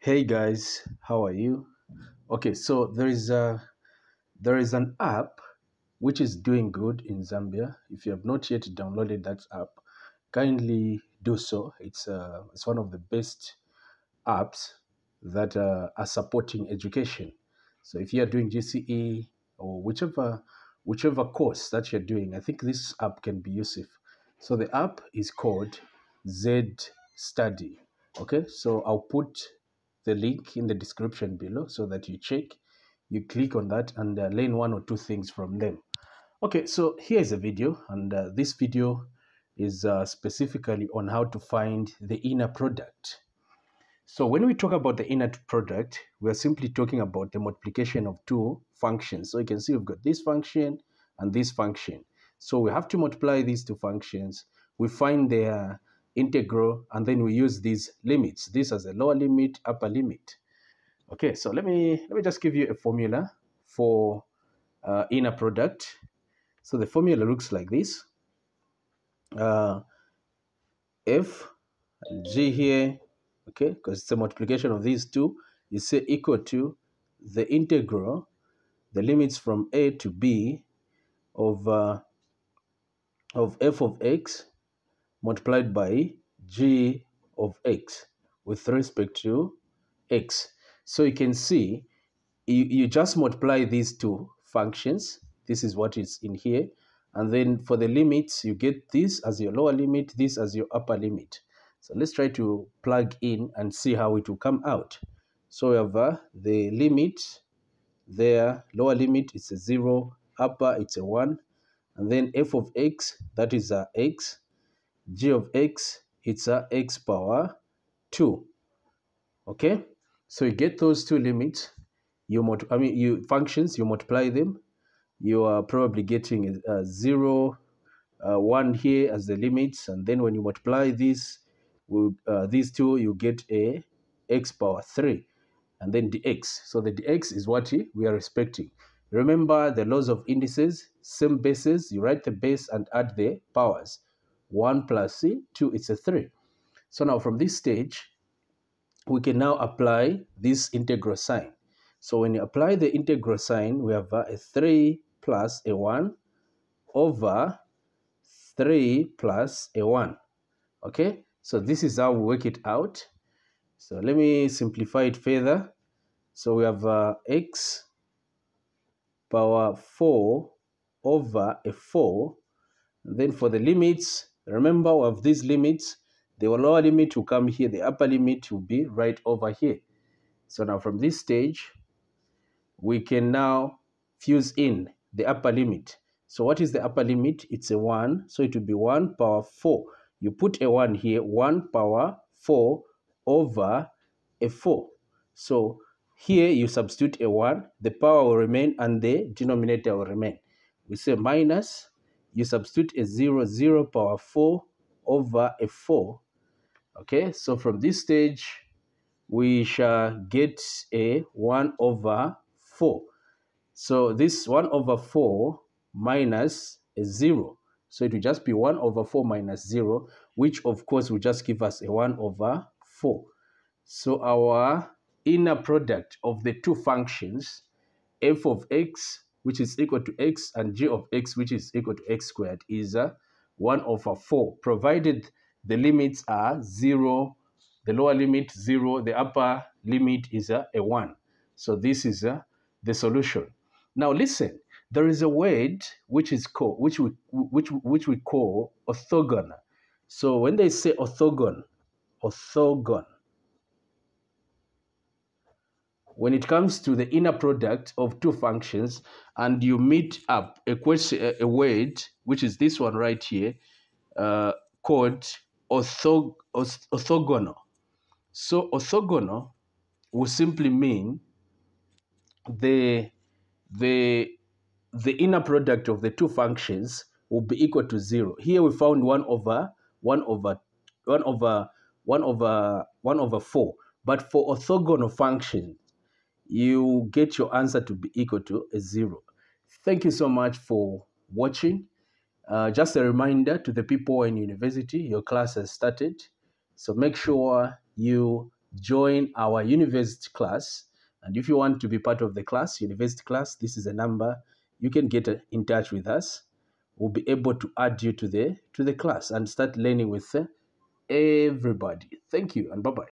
Hey guys, how are you? Okay, so there is an app which is doing good in Zambia. If you have not yet downloaded that app, kindly do so. It's one of the best apps that are supporting education. So if you are doing GCE or whichever course that you're doing, I think this app can be useful. So the app is called Z Study. Okay, so I'll put the link in the description below so that you check, you click on that and learn one or two things from them. Okay, so here is a video, and this video is specifically on how to find the inner product. So when we talk about the inner product, we're simply talking about the multiplication of two functions. So you can see we've got this function and this function. So we have to multiply these two functions. We find their integral, and then we use these limits. This as a lower limit, upper limit. Okay, so let me just give you a formula for inner product. So the formula looks like this. F and G here, okay, because it's a multiplication of these two, is say equal to the integral, the limits from a to b of f of x multiplied by g of x with respect to x. So you can see you just multiply these two functions. This is what is in here. And then for the limits, you get this as your lower limit, this as your upper limit. So let's try to plug in and see how it will come out. So we have the limit there, lower limit is a 0, upper it's a 1. And then f of x, that is x. G of x, it's x power 2. Okay, so you get those two limits. You functions, you multiply them, you are probably getting a 0, 1 here as the limits, and then when you multiply these two, you get a x power 3, and then dx. So the dx is what we are expecting. Remember the laws of indices, same bases, you write the base and add the powers. 1 plus 2, it's a 3. So now from this stage, we can now apply this integral sign. So when you apply the integral sign, we have a 3 plus a 1 over 3 plus a 1. Okay, so this is how we work it out. So let me simplify it further. So we have x power 4 over a 4. And then for the limits, remember we have these limits. The lower limit will come here, the upper limit will be right over here. So now from this stage, we can now fuse in the upper limit. So what is the upper limit? It's a 1, so it will be 1 power 4. You put a 1 here, 1 power 4 over a 4. So here you substitute a 1, the power will remain and the denominator will remain. We say minus, you substitute a 0, 0 power 4 over a 4. Okay, so from this stage, we shall get a 1 over 4. So this 1 over 4 minus a 0. So it will just be 1 over 4 minus 0, which of course will just give us a 1 over 4. So our inner product of the two functions, f of x, which is equal to x, and g of x, which is equal to x squared, is 1 over 4, provided the limits are 0, the lower limit 0, the upper limit is a 1. So this is the solution. Now listen, there is a word which is called which we call orthogon. So when they say orthogon, when it comes to the inner product of two functions, and you meet up a word which is this one right here, called orthogonal. So orthogonal will simply mean the inner product of the two functions will be equal to 0. Here we found 1 over 4. But for orthogonal function, you get your answer to be equal to a 0. Thank you so much for watching. Just a reminder to the people in university, your class has started. So make sure you join our university class. And if you want to be part of the class, university class, this is a number. You can get in touch with us. We'll be able to add you to the class and start learning with everybody. Thank you and bye-bye.